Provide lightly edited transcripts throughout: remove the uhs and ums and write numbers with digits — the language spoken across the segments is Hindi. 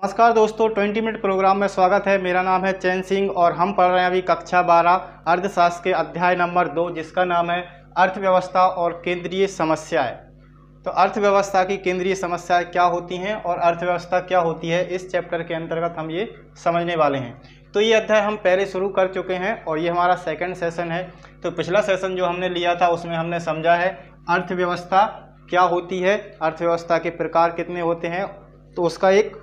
नमस्कार दोस्तों, 20 मिनट प्रोग्राम में स्वागत है। मेरा नाम है चैन सिंह और हम पढ़ रहे हैं अभी कक्षा 12 अर्थशास्त्र के अध्याय नंबर 2, जिसका नाम है अर्थव्यवस्था और केंद्रीय समस्याएं। तो अर्थव्यवस्था की केंद्रीय समस्याएं क्या होती हैं और अर्थव्यवस्था क्या होती है, इस चैप्टर के अंतर्गत हम ये समझने वाले हैं। तो ये अध्याय हम पहले शुरू कर चुके हैं और ये हमारा सेकंड सेशन है। तो पिछला सेशन जो हमने लिया था उसमें हमने समझा है अर्थव्यवस्था क्या होती है, अर्थव्यवस्था के प्रकार कितने होते हैं, तो उसका एक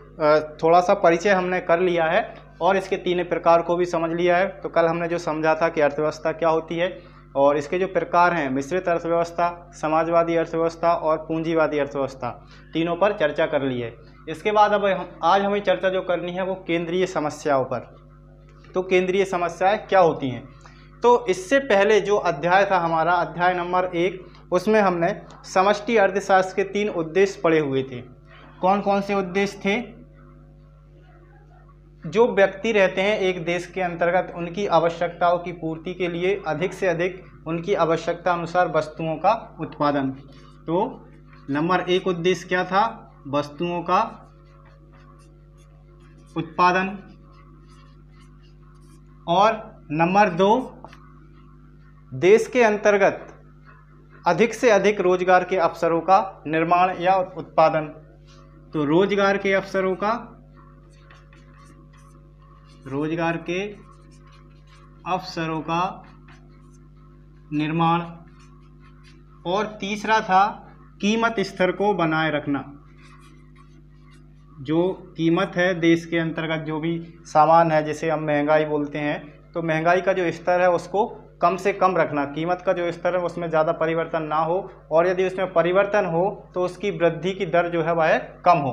थोड़ा सा परिचय हमने कर लिया है और इसके तीन प्रकार को भी समझ लिया है। तो कल हमने जो समझा था कि अर्थव्यवस्था क्या होती है और इसके जो प्रकार हैं मिश्रित अर्थव्यवस्था, समाजवादी अर्थव्यवस्था और पूंजीवादी अर्थव्यवस्था, तीनों पर चर्चा कर ली है। इसके बाद अब आज हमें चर्चा जो करनी है वो केंद्रीय समस्याओं पर। तो केंद्रीय समस्याएं क्या होती हैं, तो इससे पहले जो अध्याय था हमारा अध्याय नंबर 1, उसमें हमने समष्टि अर्थशास्त्र के 3 उद्देश्य पढ़े हुए थे। कौन कौन से उद्देश्य थे? जो व्यक्ति रहते हैं एक देश के अंतर्गत, उनकी आवश्यकताओं की पूर्ति के लिए अधिक से अधिक उनकी आवश्यकता अनुसार वस्तुओं का उत्पादन। तो नंबर 1 उद्देश्य क्या था? वस्तुओं का उत्पादन। और नंबर 2, देश के अंतर्गत अधिक से अधिक रोजगार के अवसरों का निर्माण या उत्पादन। तो रोजगार के अवसरों का निर्माण। और तीसरा था कीमत स्तर को बनाए रखना। जो कीमत है देश के अंतर्गत, जो भी सामान है जिसे हम महंगाई बोलते हैं, तो महंगाई का जो स्तर है उसको कम से कम रखना। कीमत का जो स्तर है उसमें ज़्यादा परिवर्तन ना हो और यदि उसमें परिवर्तन हो तो उसकी वृद्धि की दर जो है वह कम हो।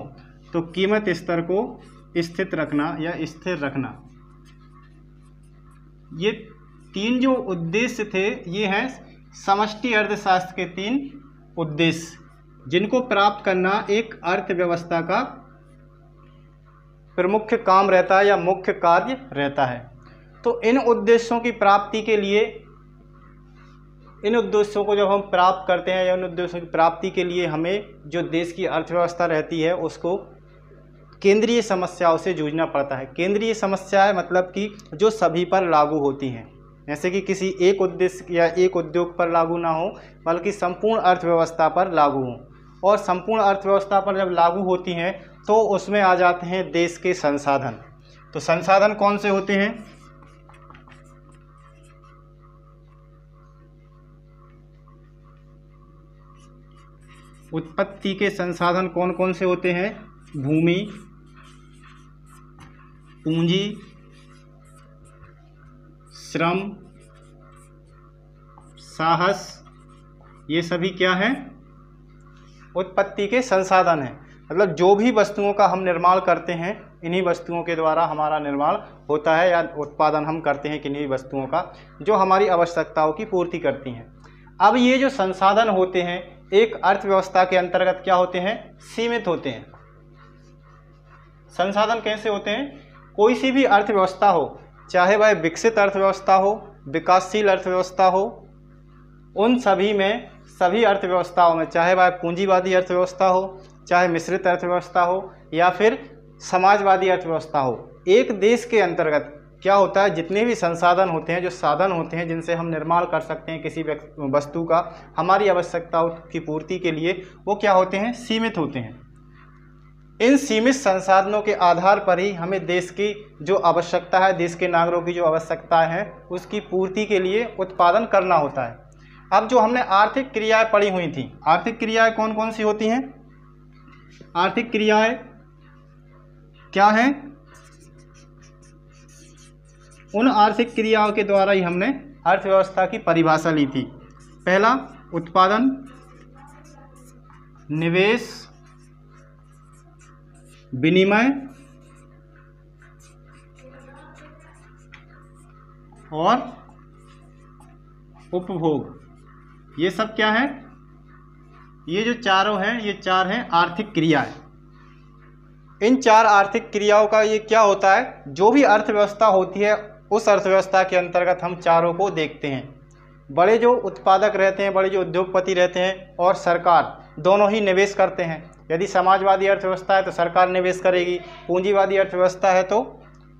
तो कीमत स्तर को स्थित रखना या स्थिर रखना। ये 3 जो उद्देश्य थे ये हैं समष्टि अर्थशास्त्र के 3 उद्देश्य, जिनको प्राप्त करना एक अर्थव्यवस्था का प्रमुख काम रहता है या मुख्य कार्य रहता है। तो इन उद्देश्यों की प्राप्ति के लिए, इन उद्देश्यों को जब हम प्राप्त करते हैं या इन उद्देश्यों की प्राप्ति के लिए हमें जो देश की अर्थव्यवस्था रहती है उसको केंद्रीय समस्याओं से जूझना पड़ता है। केंद्रीय समस्याएं मतलब कि जो सभी पर लागू होती हैं, जैसे कि किसी एक उद्देश्य या एक उद्योग पर लागू ना हो बल्कि संपूर्ण अर्थव्यवस्था पर लागू हो। और संपूर्ण अर्थव्यवस्था पर जब लागू होती हैं तो उसमें आ जाते हैं देश के संसाधन। तो संसाधन कौन से होते हैं? उत्पत्ति के संसाधन कौन कौन से होते हैं? भूमि, पूंजी, श्रम, साहस, ये सभी क्या हैं? उत्पत्ति के संसाधन हैं। मतलब जो भी वस्तुओं का हम निर्माण करते हैं, इन्हीं वस्तुओं के द्वारा हमारा निर्माण होता है या उत्पादन हम करते हैं किन्हीं वस्तुओं का जो हमारी आवश्यकताओं की पूर्ति करती हैं। अब ये जो संसाधन होते हैं एक अर्थव्यवस्था के अंतर्गत क्या होते हैं? सीमित होते हैं। संसाधन कैसे होते हैं? कोई सी भी अर्थव्यवस्था हो, चाहे वह विकसित अर्थव्यवस्था हो, विकासशील अर्थव्यवस्था हो, उन सभी में, सभी अर्थव्यवस्थाओं में, चाहे वह पूंजीवादी अर्थव्यवस्था हो, चाहे मिश्रित अर्थव्यवस्था हो या फिर समाजवादी अर्थव्यवस्था हो, एक देश के अंतर्गत क्या होता है? जितने भी संसाधन होते हैं, जो साधन होते हैं जिनसे हम निर्माण कर सकते हैं किसी वस्तु का हमारी आवश्यकताओं की पूर्ति के लिए, वो क्या होते हैं? सीमित होते हैं। इन सीमित संसाधनों के आधार पर ही हमें देश की जो आवश्यकता है, देश के नागरिकों की जो आवश्यकताएं हैं, उसकी पूर्ति के लिए उत्पादन करना होता है। अब जो हमने आर्थिक क्रियाएं पढ़ी हुई थी, आर्थिक क्रियाएं कौन कौन सी होती हैं? आर्थिक क्रियाएं क्या हैं? उन आर्थिक क्रियाओं के द्वारा ही हमने अर्थव्यवस्था की परिभाषा ली थी। पहला उत्पादन, निवेश, विनिमय और उपभोग। ये सब क्या है? ये जो चारों हैं, ये 4 हैं आर्थिक क्रियाएं। इन 4 आर्थिक क्रियाओं का ये क्या होता है? जो भी अर्थव्यवस्था होती है उस अर्थव्यवस्था के अंतर्गत हम चारों को देखते हैं। बड़े जो उत्पादक रहते हैं, बड़े जो उद्योगपति रहते हैं और सरकार दोनों ही निवेश करते हैं। यदि समाजवादी अर्थव्यवस्था है तो सरकार निवेश करेगी, पूंजीवादी अर्थव्यवस्था है तो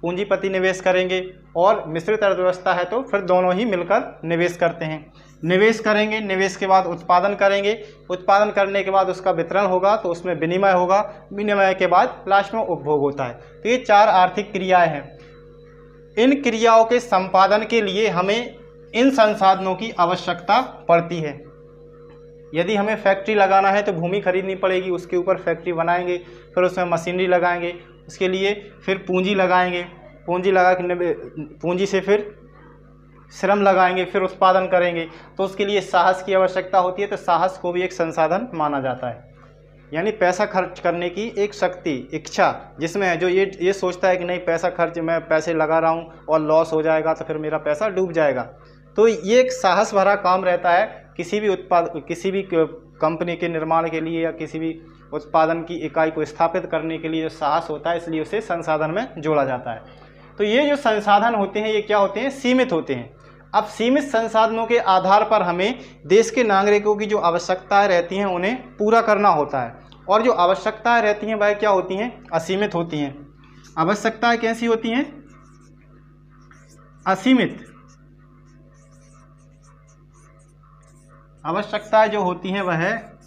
पूंजीपति निवेश करेंगे, और मिश्रित अर्थव्यवस्था है तो फिर दोनों ही मिलकर निवेश करते हैं। निवेश करेंगे, निवेश के बाद उत्पादन करेंगे, उत्पादन करने के बाद उसका वितरण होगा तो उसमें विनिमय होगा, विनिमय के बाद लास्ट में उपभोग होता है। तो ये 4 आर्थिक क्रियाएं हैं। इन क्रियाओं के संपादन के लिए हमें इन संसाधनों की आवश्यकता पड़ती है। यदि हमें फैक्ट्री लगाना है तो भूमि खरीदनी पड़ेगी, उसके ऊपर फैक्ट्री बनाएंगे, फिर उसमें मशीनरी लगाएंगे, उसके लिए फिर पूंजी लगाएंगे, पूंजी लगा के पूंजी से फिर श्रम लगाएंगे, फिर उत्पादन करेंगे, तो उसके लिए साहस की आवश्यकता होती है। तो साहस को भी एक संसाधन माना जाता है, यानी पैसा खर्च करने की एक शक्ति, इच्छा जिसमें है, जो ये सोचता है कि नहीं पैसा खर्च, मैं पैसे लगा रहा हूँ और लॉस हो जाएगा तो फिर मेरा पैसा डूब जाएगा। तो ये एक साहस भरा काम रहता है किसी भी कंपनी के निर्माण के लिए या किसी भी उत्पादन की इकाई को स्थापित करने के लिए जो साहस होता है, इसलिए उसे संसाधन में जोड़ा जाता है। तो ये जो संसाधन होते हैं ये क्या होते हैं? सीमित होते हैं। अब सीमित संसाधनों के आधार पर हमें देश के नागरिकों की जो आवश्यकताएं रहती हैं उन्हें पूरा करना होता है, और जो आवश्यकताएं रहती हैं वह क्या होती हैं? असीमित होती हैं। आवश्यकताएं कैसी होती हैं? असीमित। आवश्यकताएं जो होती हैं वह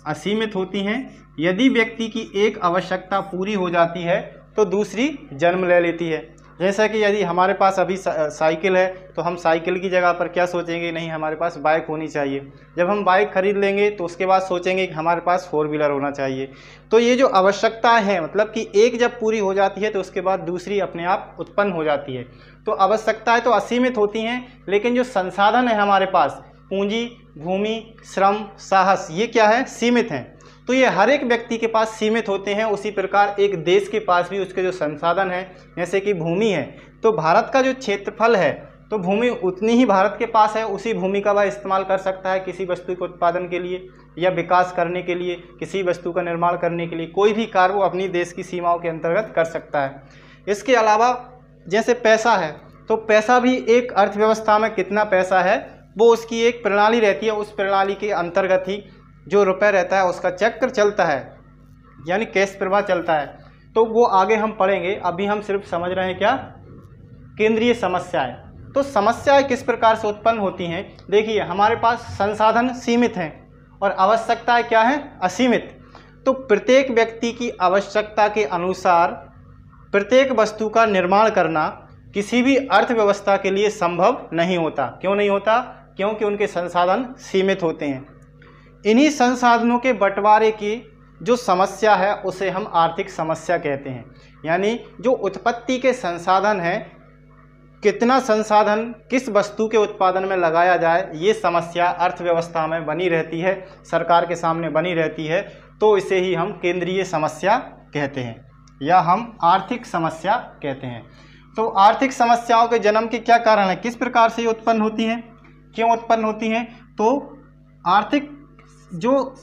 असीमित होती हैं। यदि व्यक्ति की एक आवश्यकता पूरी हो जाती है तो दूसरी जन्म ले लेती है। जैसा कि यदि हमारे पास अभी साइकिल है तो हम साइकिल की जगह पर क्या सोचेंगे? नहीं, हमारे पास बाइक होनी चाहिए। जब हम बाइक खरीद लेंगे तो उसके बाद सोचेंगे कि हमारे पास 4 व्हीलर होना चाहिए। तो ये जो आवश्यकताएं हैं, मतलब कि एक जब पूरी हो जाती है तो उसके बाद दूसरी अपने आप उत्पन्न हो जाती है। तो आवश्यकताएं तो असीमित होती हैं, लेकिन जो संसाधन है हमारे पास, पूंजी, भूमि, श्रम, साहस, ये क्या है? सीमित हैं। तो ये हर एक व्यक्ति के पास सीमित होते हैं। उसी प्रकार एक देश के पास भी उसके जो संसाधन हैं, जैसे कि भूमि है, तो भारत का जो क्षेत्रफल है तो भूमि उतनी ही भारत के पास है, उसी भूमि का वह इस्तेमाल कर सकता है किसी वस्तु के उत्पादन के लिए या विकास करने के लिए, किसी वस्तु का निर्माण करने के लिए, कोई भी कार्य वो अपनी देश की सीमाओं के अंतर्गत कर सकता है। इसके अलावा जैसे पैसा है, तो पैसा भी एक अर्थव्यवस्था में कितना पैसा है वो उसकी एक प्रणाली रहती है। उस प्रणाली के अंतर्गत ही जो रुपए रहता है उसका चक्र चलता है, यानी कैश प्रवाह चलता है। तो वो आगे हम पढ़ेंगे, अभी हम सिर्फ समझ रहे हैं क्या? केंद्रीय समस्याएं। तो समस्याएं किस प्रकार से उत्पन्न होती हैं? देखिए, हमारे पास संसाधन सीमित हैं और आवश्यकताएं क्या हैं? असीमित। तो प्रत्येक व्यक्ति की आवश्यकता के अनुसार प्रत्येक वस्तु का निर्माण करना किसी भी अर्थव्यवस्था के लिए संभव नहीं होता। क्यों नहीं होता? क्योंकि उनके संसाधन सीमित होते हैं। इन्हीं संसाधनों के बंटवारे की जो समस्या है उसे हम आर्थिक समस्या कहते हैं। यानी जो उत्पत्ति के संसाधन हैं, कितना संसाधन किस वस्तु के उत्पादन में लगाया जाए, ये समस्या अर्थव्यवस्था में बनी रहती है, सरकार के सामने बनी रहती है। तो इसे ही हम केंद्रीय समस्या कहते हैं या हम आर्थिक समस्या कहते हैं। तो आर्थिक समस्याओं के जन्म के क्या कारण है? किस प्रकार से ये उत्पन्न होती हैं, क्यों उत्पन्न होती हैं? तो आर्थिक जो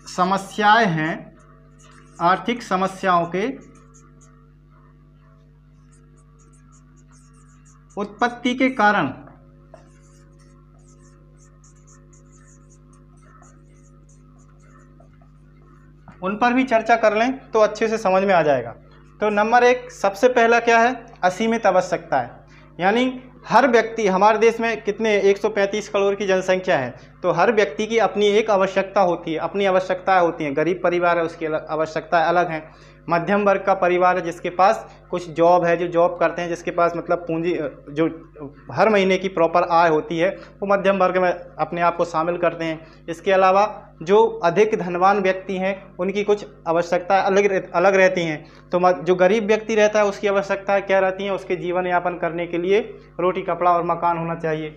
समस्याएं हैं, आर्थिक समस्याओं के उत्पत्ति के कारण उन पर भी चर्चा कर लें तो अच्छे से समझ में आ जाएगा। तो नंबर 1 सबसे पहला क्या है? असीमित आवश्यकता है। यानी हर व्यक्ति, हमारे देश में कितने 135 करोड़ की जनसंख्या है, तो हर व्यक्ति की अपनी एक आवश्यकता होती है, अपनी आवश्यकताएं होती हैं। गरीब परिवार है उसकी आवश्यकताएं अलग हैं। मध्यम वर्ग का परिवार है जिसके पास कुछ जॉब है, जो जॉब करते हैं, जिसके पास मतलब पूंजी, जो हर महीने की प्रॉपर आय होती है, वो मध्यम वर्ग में अपने आप को शामिल करते हैं। इसके अलावा जो अधिक धनवान व्यक्ति हैं उनकी कुछ आवश्यकताएं अलग रहती हैं। तो जो गरीब व्यक्ति रहता है उसकी आवश्यकताएं क्या रहती हैं? उसके जीवन यापन करने के लिए रोटी, कपड़ा और मकान होना चाहिए।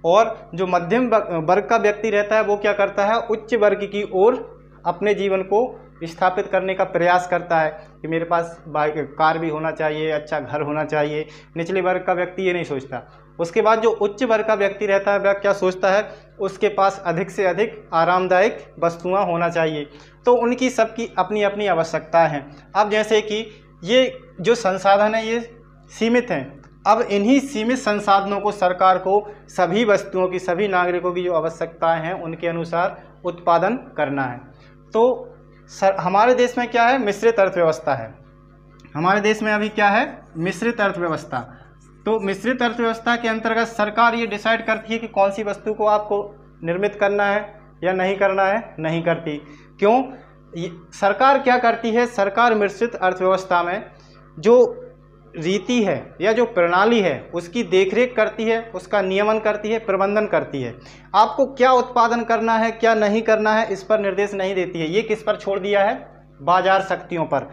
और जो मध्यम वर्ग का व्यक्ति रहता है वो क्या करता है? उच्च वर्ग की ओर अपने जीवन को स्थापित करने का प्रयास करता है कि मेरे पास बाइक, कार भी होना चाहिए, अच्छा घर होना चाहिए। निचले वर्ग का व्यक्ति ये नहीं सोचता। उसके बाद जो उच्च वर्ग का व्यक्ति रहता है वह क्या सोचता है? उसके पास अधिक से अधिक आरामदायक वस्तुएं होना चाहिए। तो उनकी सबकी अपनी अपनी आवश्यकताएं हैं। अब जैसे कि ये जो संसाधन है ये सीमित हैं, अब इन्हीं सीमित संसाधनों को सरकार को सभी वस्तुओं की, सभी नागरिकों की जो आवश्यकताएं हैं उनके अनुसार उत्पादन करना है। तो हमारे देश में क्या है, मिश्रित अर्थव्यवस्था है। हमारे देश में अभी क्या है, मिश्रित अर्थव्यवस्था। तो मिश्रित अर्थव्यवस्था के अंतर्गत सरकार ये डिसाइड करती है कि कौन सी वस्तु को आपको निर्मित करना है या नहीं करना है, नहीं करती। क्यों? सरकार क्या करती है, सरकार मिश्रित अर्थव्यवस्था में जो रीति है या जो प्रणाली है उसकी देखरेख करती है, उसका नियमन करती है, प्रबंधन करती है। आपको क्या उत्पादन करना है, क्या नहीं करना है, इस पर निर्देश नहीं देती है। ये किस पर छोड़ दिया है, बाजार शक्तियों पर।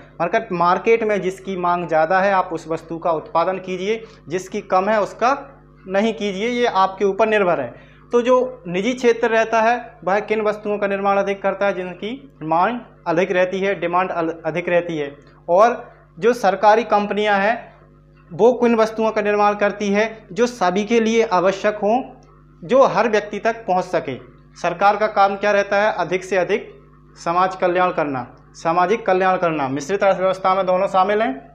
मार्केट में जिसकी मांग ज़्यादा है आप उस वस्तु का उत्पादन कीजिए, जिसकी कम है उसका नहीं कीजिए, ये आपके ऊपर निर्भर है। तो जो निजी क्षेत्र रहता है वह किन वस्तुओं का निर्माण अधिक करता है, जिनकी मांग अधिक रहती है, डिमांड अधिक रहती है। और जो सरकारी कंपनियां हैं वो किन वस्तुओं का निर्माण करती है जो सभी के लिए आवश्यक हों, जो हर व्यक्ति तक पहुंच सके। सरकार का काम क्या रहता है, अधिक से अधिक समाज कल्याण करना, सामाजिक कल्याण करना। मिश्रित अर्थव्यवस्था में दोनों शामिल हैं।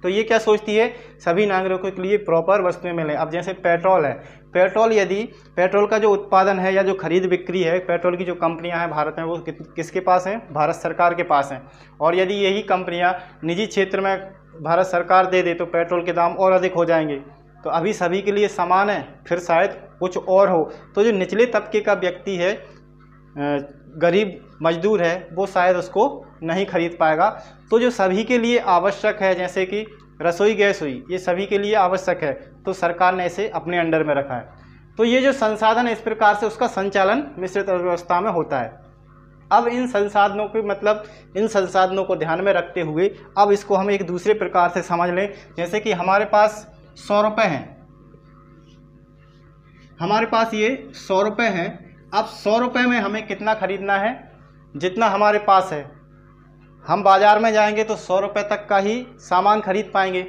तो ये क्या सोचती है, सभी नागरिकों के लिए प्रॉपर वस्तुएं मिलें। अब जैसे पेट्रोल है, यदि पेट्रोल का जो उत्पादन है या जो खरीद बिक्री है, पेट्रोल की जो कंपनियां हैं भारत में वो किसके पास हैं, भारत सरकार के पास हैं। और यदि यही कंपनियां निजी क्षेत्र में भारत सरकार दे दे तो पेट्रोल के दाम और अधिक हो जाएंगे। तो अभी सभी के लिए समान है, फिर शायद कुछ और हो। तो जो निचले तबके का व्यक्ति है, गरीब मजदूर है, वो शायद उसको नहीं खरीद पाएगा। तो जो सभी के लिए आवश्यक है, जैसे कि रसोई गैस हुई, ये सभी के लिए आवश्यक है, तो सरकार ने इसे अपने अंडर में रखा है। तो ये जो संसाधन है इस प्रकार से उसका संचालन मिश्रित अर्थव्यवस्था में होता है। अब इन संसाधनों को इन संसाधनों को ध्यान में रखते हुए अब इसको हम एक दूसरे प्रकार से समझ लें। जैसे कि हमारे पास 100 रुपये हैं, हमारे पास ये 100 रुपये हैं। अब 100 रुपये में हमें कितना खरीदना है, जितना हमारे पास है। हम बाज़ार में जाएंगे तो 100 रुपये तक का ही सामान खरीद पाएंगे,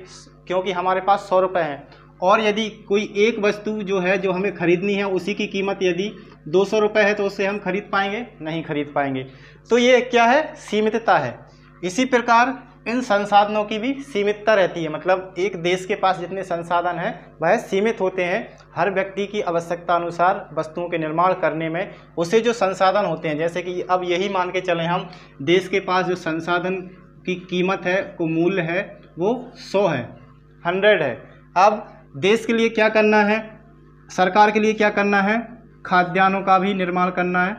क्योंकि हमारे पास 100 रुपये हैं। और यदि कोई एक वस्तु जो है जो हमें खरीदनी है उसी की कीमत यदि 200 रुपये है तो उससे हम खरीद पाएंगे, नहीं खरीद पाएंगे। तो ये क्या है, सीमितता है। इसी प्रकार इन संसाधनों की भी सीमितता रहती है। मतलब एक देश के पास जितने संसाधन हैं वह सीमित होते हैं। हर व्यक्ति की आवश्यकता अनुसार वस्तुओं के निर्माण करने में उसे जो संसाधन होते हैं, जैसे कि अब यही मान के चलें हम, देश के पास जो संसाधन की कीमत है, को मूल्य है, वो 100 है, 100 है। अब देश के लिए क्या करना है, सरकार के लिए क्या करना है, खाद्यान्नों का भी निर्माण करना है।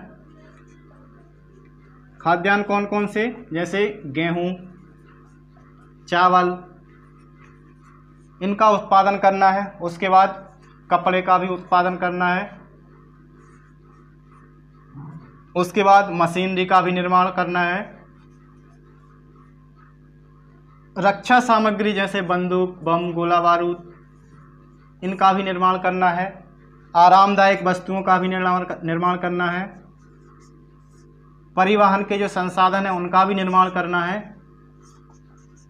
खाद्यान्न कौन कौन से, जैसे गेहूँ, चावल, इनका उत्पादन करना है। उसके बाद कपड़े का भी उत्पादन करना है। उसके बाद मशीनरी का भी निर्माण करना है। रक्षा सामग्री जैसे बंदूक, बम, गोला बारूद, इनका भी निर्माण करना है। आरामदायक वस्तुओं का भी निर्माण करना है। परिवहन के जो संसाधन हैं उनका भी निर्माण करना है।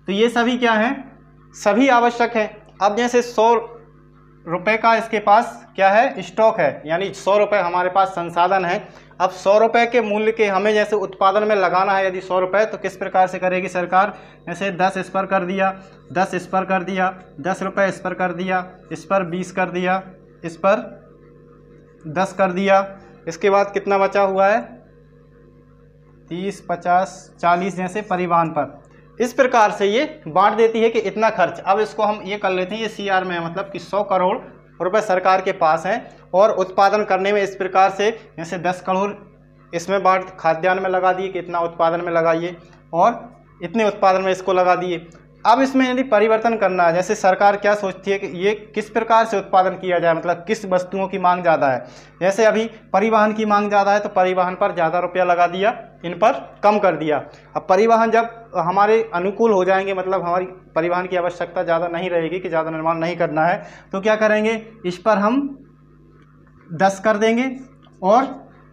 तो ये सभी क्या हैं, सभी आवश्यक है। अब जैसे 100 रुपये का इसके पास क्या है, स्टॉक है, यानी 100 रुपये हमारे पास संसाधन है। अब 100 रुपये के मूल्य के हमें जैसे उत्पादन में लगाना है यदि 100 रुपये, तो किस प्रकार से करेगी सरकार, जैसे 10 इस पर कर दिया, 10 इस पर कर दिया, 10 रुपये इस पर कर दिया, इस पर 20 कर दिया, इस पर 10 कर दिया। इसके बाद कितना बचा हुआ है, 30, 50, 40 जैसे परिवहन पर। इस प्रकार से ये बांट देती है कि इतना खर्च। अब इसको हम ये कर लेते हैं, ये CR में है, मतलब कि 100 करोड़ रुपए सरकार के पास हैं और उत्पादन करने में इस प्रकार से जैसे 10 करोड़ इसमें बांट खाद्यान्न में लगा दिए कि इतना उत्पादन में लगाइए, और इतने उत्पादन में इसको लगा दिए। अब इसमें यदि परिवर्तन करना है, जैसे सरकार क्या सोचती है कि ये किस प्रकार से उत्पादन किया जाए, मतलब किस वस्तुओं की मांग ज़्यादा है। जैसे अभी परिवहन की मांग ज़्यादा है तो परिवहन पर ज़्यादा रुपया लगा दिया, इन पर कम कर दिया। अब परिवहन जब हमारे अनुकूल हो जाएंगे, मतलब हमारी परिवहन की आवश्यकता ज़्यादा नहीं रहेगी कि ज़्यादा निर्माण नहीं करना है, तो क्या करेंगे, इस पर हम 10 कर देंगे। और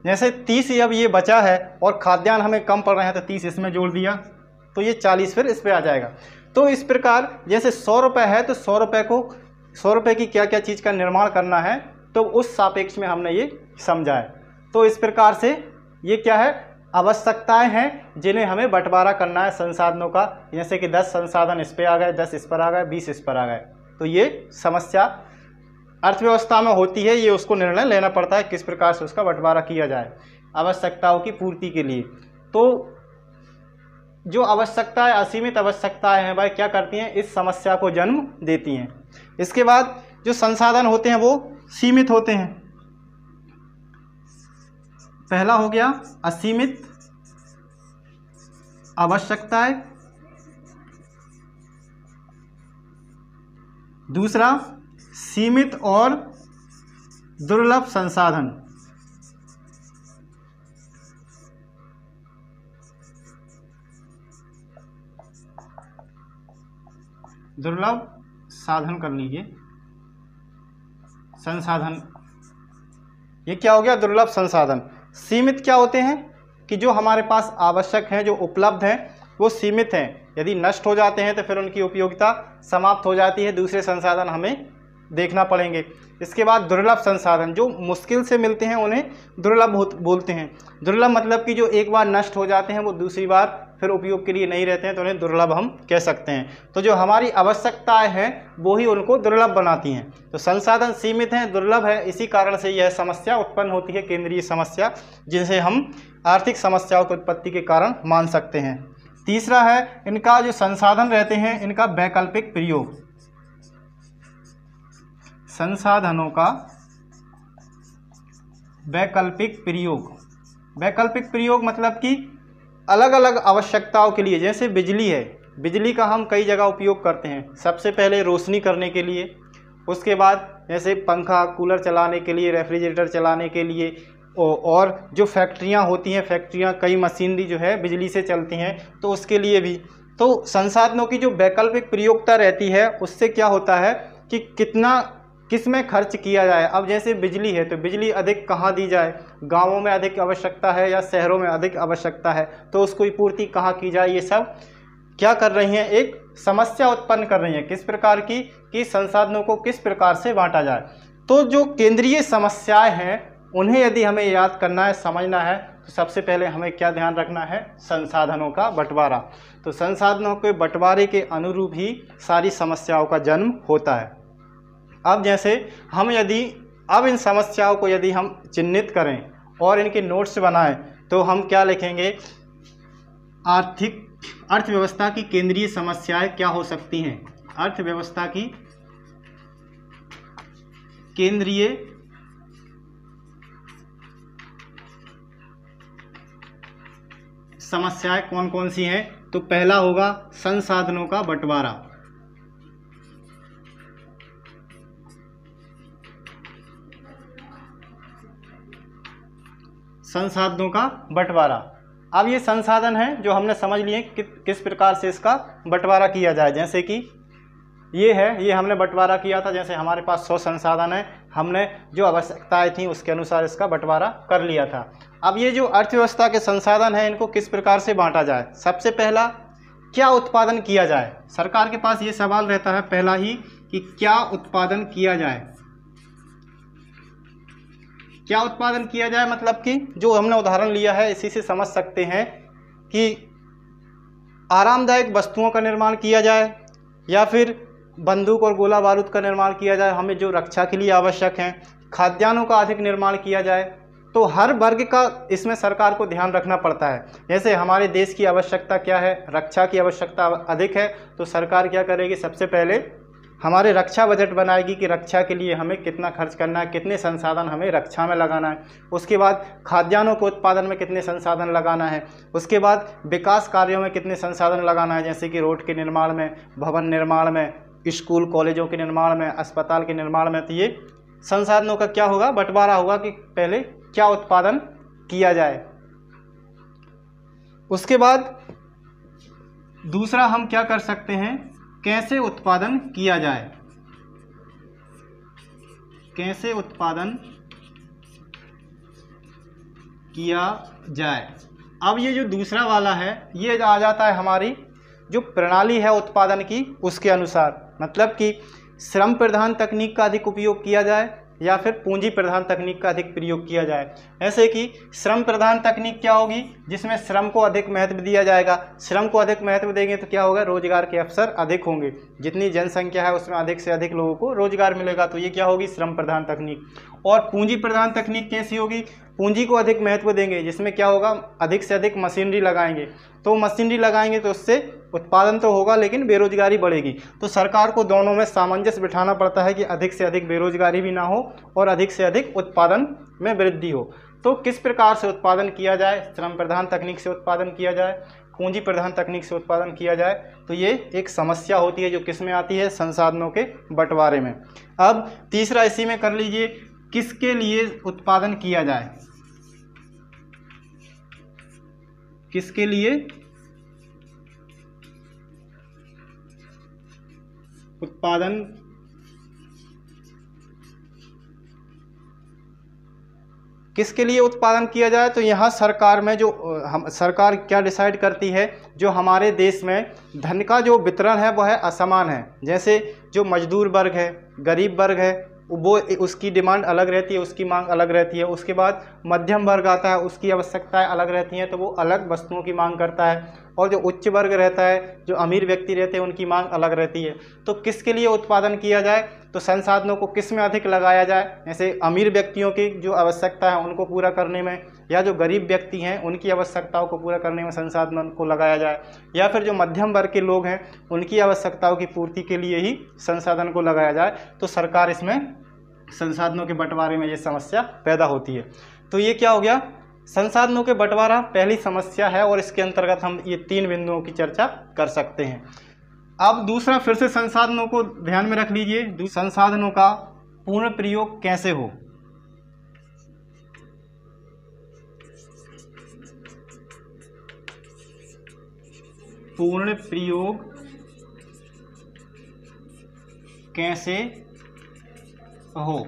जैसे 30 अब ये बचा है और खाद्यान्न हमें कम पड़ रहे हैं तो 30 इसमें जोड़ दिया, तो ये 40 फिर इस पर आ जाएगा। तो इस प्रकार जैसे 100 रुपये है तो 100 रुपये को 100 रुपये की क्या क्या चीज़ का निर्माण करना है, तो उस सापेक्ष में हमने ये समझा है। तो इस प्रकार से ये क्या है, आवश्यकताएं हैं जिन्हें हमें बंटवारा करना है संसाधनों का। जैसे कि 10 संसाधन इस पर आ गए, 10 इस पर आ गए, 20 इस पर आ गए। तो ये समस्या अर्थव्यवस्था में होती है, ये उसको निर्णय लेना पड़ता है किस प्रकार से उसका बंटवारा किया जाए आवश्यकताओं की पूर्ति के लिए। तो जो आवश्यकताएं, असीमित आवश्यकताएं हैं, वह क्या करती हैं, इस समस्या को जन्म देती हैं। इसके बाद जो संसाधन होते हैं वो सीमित होते हैं। पहला हो गया असीमित आवश्यकताएं, दूसरा सीमित और दुर्लभ संसाधन। दुर्लभ साधन कर लीजिए, संसाधन, ये क्या हो गया, दुर्लभ संसाधन। सीमित क्या होते हैं कि जो हमारे पास आवश्यक हैं, जो उपलब्ध हैं, वो सीमित हैं। यदि नष्ट हो जाते हैं तो फिर उनकी उपयोगिता समाप्त हो जाती है, दूसरे संसाधन हमें देखना पड़ेंगे। इसके बाद दुर्लभ संसाधन, जो मुश्किल से मिलते हैं उन्हें दुर्लभ बोलते हैं। दुर्लभ मतलब कि जो एक बार नष्ट हो जाते हैं वो दूसरी बार फिर उपयोग के लिए नहीं रहते हैं, तो उन्हें दुर्लभ हम कह सकते हैं। तो जो हमारी आवश्यकताएं हैं वो ही उनको दुर्लभ बनाती हैं। तो संसाधन सीमित हैं, दुर्लभ है, इसी कारण से यह समस्या उत्पन्न होती है, केंद्रीय समस्या, जिसे हम आर्थिक समस्याओं की उत्पत्ति के कारण मान सकते हैं। तीसरा है इनका जो संसाधन रहते हैं, इनका वैकल्पिक प्रयोग। संसाधनों का वैकल्पिक प्रयोग। वैकल्पिक प्रयोग मतलब कि अलग अलग आवश्यकताओं के लिए, जैसे बिजली है, बिजली का हम कई जगह उपयोग करते हैं। सबसे पहले रोशनी करने के लिए, उसके बाद जैसे पंखा कूलर चलाने के लिए, रेफ्रिजरेटर चलाने के लिए, और जो फैक्ट्रियां होती हैं, फैक्ट्रियां कई मशीनरी जो है बिजली से चलती हैं, तो उसके लिए भी। तो संसाधनों की जो वैकल्पिक प्रयोगता रहती है उससे क्या होता है कि किस में खर्च किया जाए। अब जैसे बिजली है तो बिजली अधिक कहाँ दी जाए, गांवों में अधिक आवश्यकता है या शहरों में अधिक आवश्यकता है, तो उसको पूर्ति कहाँ की जाए, ये सब क्या कर रही हैं, एक समस्या उत्पन्न कर रही हैं। किस प्रकार की, कि संसाधनों को किस प्रकार से बांटा जाए। तो जो केंद्रीय समस्याएं हैं उन्हें यदि हमें याद करना है, समझना है, तो सबसे पहले हमें क्या ध्यान रखना है, संसाधनों का बंटवारा। तो संसाधनों के बंटवारे के अनुरूप ही सारी समस्याओं का जन्म होता है। अब जैसे हम अब इन समस्याओं को यदि हम चिन्हित करें और इनके नोट्स बनाएं तो हम क्या लिखेंगे, अर्थव्यवस्था की केंद्रीय समस्याएं क्या हो सकती हैं। अर्थव्यवस्था की केंद्रीय समस्याएं कौन कौन सी हैं। तो पहला होगा संसाधनों का बंटवारा। संसाधनों का बंटवारा। अब ये संसाधन हैं जो हमने समझ लिए किस प्रकार से इसका बंटवारा किया जाए। जैसे कि ये है, ये हमने बंटवारा किया था, जैसे हमारे पास 100 संसाधन है, हमने जो आवश्यकताएं थी उसके अनुसार इसका बंटवारा कर लिया था। अब ये जो अर्थव्यवस्था के संसाधन हैं इनको किस प्रकार से बांटा जाए। सबसे पहला, क्या उत्पादन किया जाए। सरकार के पास ये सवाल रहता है पहला ही कि क्या उत्पादन किया जाए। क्या उत्पादन किया जाए मतलब कि जो हमने उदाहरण लिया है इसी से समझ सकते हैं कि आरामदायक वस्तुओं का निर्माण किया जाए या फिर बंदूक और गोला बारूद का निर्माण किया जाए, हमें जो रक्षा के लिए आवश्यक हैं। खाद्यान्नों का अधिक निर्माण किया जाए। तो हर वर्ग का इसमें सरकार को ध्यान रखना पड़ता है। जैसे हमारे देश की आवश्यकता क्या है, रक्षा की आवश्यकता अधिक है, तो सरकार क्या करेगी, सबसे पहले हमारे रक्षा बजट बनाएगी कि रक्षा के लिए हमें कितना खर्च करना है, कितने संसाधन हमें रक्षा में लगाना है। उसके बाद खाद्यान्नों के उत्पादन में कितने संसाधन लगाना है। उसके बाद विकास कार्यों में कितने संसाधन लगाना है, जैसे कि रोड के निर्माण में, भवन निर्माण में, स्कूल कॉलेजों के निर्माण में, अस्पताल के निर्माण में। तो ये संसाधनों का क्या होगा, बंटवारा होगा कि पहले क्या उत्पादन किया जाए। उसके बाद दूसरा हम क्या कर सकते हैं, कैसे उत्पादन किया जाए। कैसे उत्पादन किया जाए। अब ये जो दूसरा वाला है ये आ जाता है हमारी जो प्रणाली है उत्पादन की उसके अनुसार, मतलब कि श्रम प्रधान तकनीक का अधिक उपयोग किया जाए या फिर पूंजी प्रधान तकनीक का अधिक प्रयोग किया जाए। ऐसे कि श्रम प्रधान तकनीक क्या होगी, जिसमें श्रम को अधिक महत्व दिया जाएगा। श्रम को अधिक महत्व देंगे तो क्या होगा, रोजगार के अवसर अधिक होंगे। जितनी जनसंख्या है उसमें अधिक से अधिक लोगों को रोजगार मिलेगा, तो ये क्या होगी, श्रम प्रधान तकनीक। और पूंजी प्रधान तकनीक कैसी होगी, पूंजी को अधिक महत्व देंगे, जिसमें क्या होगा, अधिक से अधिक मशीनरी लगाएंगे। तो मशीनरी लगाएंगे तो उससे उत्पादन तो होगा लेकिन बेरोजगारी बढ़ेगी। तो सरकार को दोनों में सामंजस्य बिठाना पड़ता है कि अधिक से अधिक बेरोजगारी भी ना हो और अधिक से अधिक उत्पादन में वृद्धि हो। तो किस प्रकार से उत्पादन किया जाए, श्रम प्रधान तकनीक से उत्पादन किया जाए, पूंजी प्रधान तकनीक से उत्पादन किया जाए, तो ये एक समस्या होती है जो किस में आती है, संसाधनों के बंटवारे में। अब तीसरा इसी में कर लीजिए, किसके लिए उत्पादन किया जाए, किसके लिए उत्पादन किसके लिए उत्पादन किया जाए। तो यहाँ सरकार में जो सरकार क्या डिसाइड करती है, जो हमारे देश में धन का जो वितरण है वह है असमान है। जैसे जो मजदूर वर्ग है, गरीब वर्ग है, वो उसकी डिमांड अलग रहती है, उसकी मांग अलग रहती है। उसके बाद मध्यम वर्ग आता है, उसकी आवश्यकताएं अलग रहती हैं, तो वो अलग वस्तुओं की मांग करता है। और जो उच्च वर्ग रहता है, जो अमीर व्यक्ति रहते हैं, उनकी मांग अलग रहती है। तो किसके लिए उत्पादन किया जाए, तो संसाधनों को किस में अधिक लगाया जाए, जैसे अमीर व्यक्तियों की जो आवश्यकता है उनको पूरा करने में, या जो गरीब व्यक्ति हैं उनकी आवश्यकताओं को पूरा करने में संसाधनों को लगाया जाए, या फिर जो मध्यम वर्ग के लोग हैं उनकी आवश्यकताओं की पूर्ति के लिए ही संसाधन को लगाया जाए। तो सरकार इसमें संसाधनों के बंटवारे में ये समस्या पैदा होती है। तो ये क्या हो गया, संसाधनों के बंटवारा पहली समस्या है, और इसके अंतर्गत हम ये 3 बिंदुओं की चर्चा कर सकते हैं। अब दूसरा, फिर से संसाधनों को ध्यान में रख लीजिए, संसाधनों का पूर्ण प्रयोग कैसे हो। पूर्ण प्रयोग कैसे हो।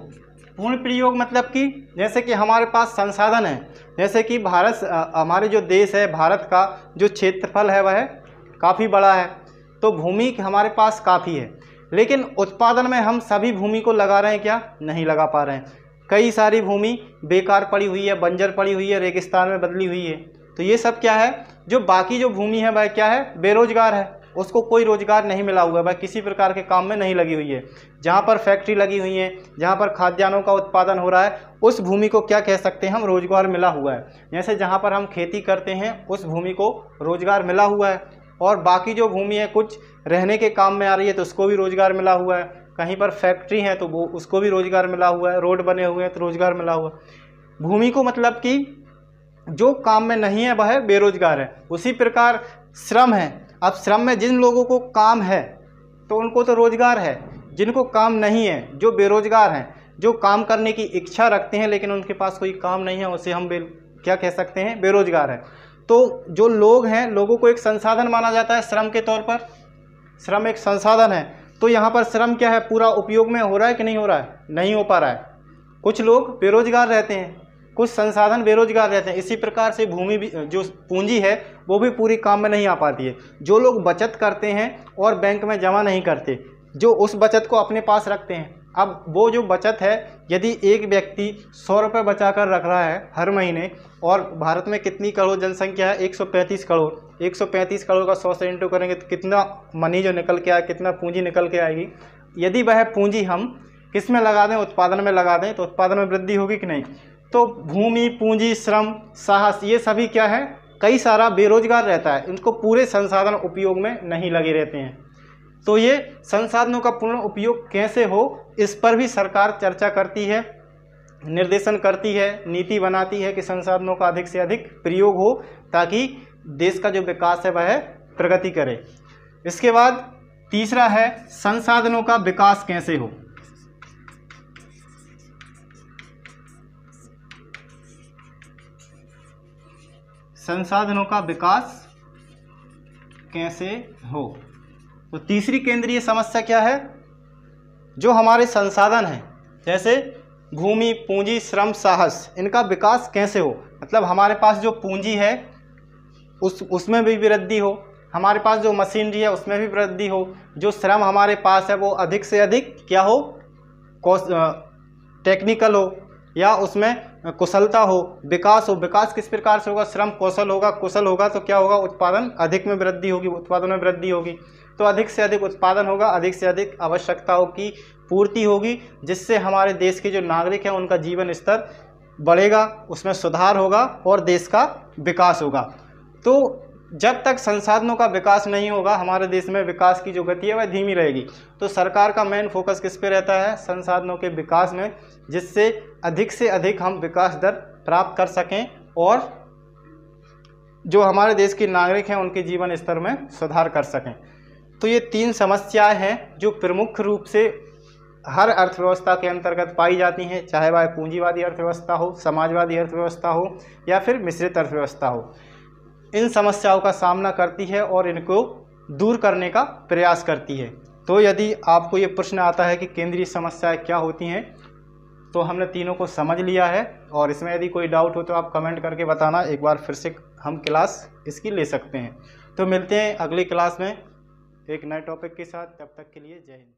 पूर्ण प्रयोग मतलब कि जैसे कि हमारे पास संसाधन है, जैसे कि हमारे जो देश है, भारत का जो क्षेत्रफल है वह काफ़ी बड़ा है, तो भूमि हमारे पास काफ़ी है, लेकिन उत्पादन में हम सभी भूमि को लगा रहे हैं क्या, नहीं लगा पा रहे हैं। कई सारी भूमि बेकार पड़ी हुई है, बंजर पड़ी हुई है, रेगिस्तान में बदली हुई है। तो ये सब क्या है, जो बाकी जो भूमि है वह क्या है, बेरोजगार है, उसको कोई रोजगार नहीं मिला हुआ है, वह किसी प्रकार के काम में नहीं लगी हुई है। जहाँ पर फैक्ट्री लगी हुई है, जहाँ पर खाद्यान्नों का उत्पादन हो रहा है, उस भूमि को क्या कह सकते हैं हम, रोजगार मिला हुआ है। जैसे जहाँ पर हम खेती करते हैं उस भूमि को रोजगार मिला हुआ है, और बाकी जो भूमि है कुछ रहने के काम में आ रही है तो उसको भी रोजगार मिला हुआ है। कहीं पर फैक्ट्री है तो वो उसको भी रोजगार मिला हुआ है, रोड बने हुए हैं तो रोजगार मिला हुआ है। भूमि को मतलब कि जो काम में नहीं है वह बेरोजगार है। उसी प्रकार श्रम है, अब श्रम में जिन लोगों को काम है तो उनको तो रोजगार है, जिनको काम नहीं है, जो बेरोजगार हैं, जो काम करने की इच्छा रखते हैं लेकिन उनके पास कोई काम नहीं है, उसे हम क्या कह सकते हैं, बेरोजगार है। तो जो लोग हैं, लोगों को एक संसाधन माना जाता है श्रम के तौर पर, श्रम एक संसाधन है। तो यहाँ पर श्रम क्या है, पूरा उपयोग में हो रहा है कि नहीं हो रहा है, नहीं हो पा रहा है। कुछ लोग बेरोजगार रहते हैं, कुछ संसाधन बेरोजगार रहते हैं। इसी प्रकार से भूमि भी, जो पूंजी है वो भी पूरी काम में नहीं आ पाती है। जो लोग बचत करते हैं और बैंक में जमा नहीं करते, जो उस बचत को अपने पास रखते हैं, अब वो जो बचत है, यदि एक व्यक्ति 100 रुपये बचा कर रख रहा है हर महीने, और भारत में कितनी करोड़ जनसंख्या है, 135 करोड़, 135 करोड़ का 100 से इंटू करेंगे तो कितना मनी जो निकल के आए, कितना पूंजी निकल के आएगी। यदि वह पूंजी हम किस में लगा दें, उत्पादन में लगा दें, तो उत्पादन में वृद्धि होगी कि नहीं। तो भूमि, पूंजी, श्रम, साहस, ये सभी क्या है, कई सारा बेरोजगार रहता है, इनको पूरे संसाधन उपयोग में नहीं लगे रहते हैं। तो ये संसाधनों का पूर्ण उपयोग कैसे हो, इस पर भी सरकार चर्चा करती है, निर्देशन करती है, नीति बनाती है कि संसाधनों का अधिक से अधिक प्रयोग हो, ताकि देश का जो विकास है वह प्रगति करे। इसके बाद तीसरा है, संसाधनों का विकास कैसे हो। संसाधनों का विकास कैसे हो। तो तीसरी केंद्रीय समस्या क्या है, जो हमारे संसाधन हैं, जैसे भूमि, पूंजी, श्रम, साहस, इनका विकास कैसे हो। मतलब हमारे पास जो पूंजी है उसमें भी वृद्धि हो, हमारे पास जो मशीनरी है उसमें भी वृद्धि हो, जो श्रम हमारे पास है वो अधिक से अधिक क्या हो, टेक्निकल हो, या उसमें कुशलता हो, विकास हो। विकास किस प्रकार से होगा, श्रम कौशल होगा, कुशल होगा तो क्या होगा, उत्पादन अधिक में वृद्धि होगी, उत्पादन में वृद्धि होगी। तो अधिक से अधिक उत्पादन होगा, अधिक से अधिक आवश्यकताओं की पूर्ति होगी, जिससे हमारे देश के जो नागरिक हैं उनका जीवन स्तर बढ़ेगा, उसमें सुधार होगा और देश का विकास होगा। तो जब तक संसाधनों का विकास नहीं होगा, हमारे देश में विकास की जो गति है वह धीमी रहेगी। तो सरकार का मेन फोकस किस पे रहता है? संसाधनों के विकास में, जिससे अधिक से अधिक हम विकास दर प्राप्त कर सकें और जो हमारे देश के नागरिक हैं उनके जीवन स्तर में सुधार कर सकें। तो ये 3 समस्याएं हैं जो प्रमुख रूप से हर अर्थव्यवस्था के अंतर्गत पाई जाती हैं, चाहे वह पूंजीवादी अर्थव्यवस्था हो, समाजवादी अर्थव्यवस्था हो या फिर मिश्रित अर्थव्यवस्था हो। इन समस्याओं का सामना करती है और इनको दूर करने का प्रयास करती है। तो यदि आपको ये प्रश्न आता है कि केंद्रीय समस्याएं क्या होती हैं, तो हमने तीनों को समझ लिया है। और इसमें यदि कोई डाउट हो तो आप कमेंट करके बताना, एक बार फिर से हम क्लास इसकी ले सकते हैं। तो मिलते हैं अगली क्लास में एक नए टॉपिक के साथ, तब तक के लिए जय हिंद।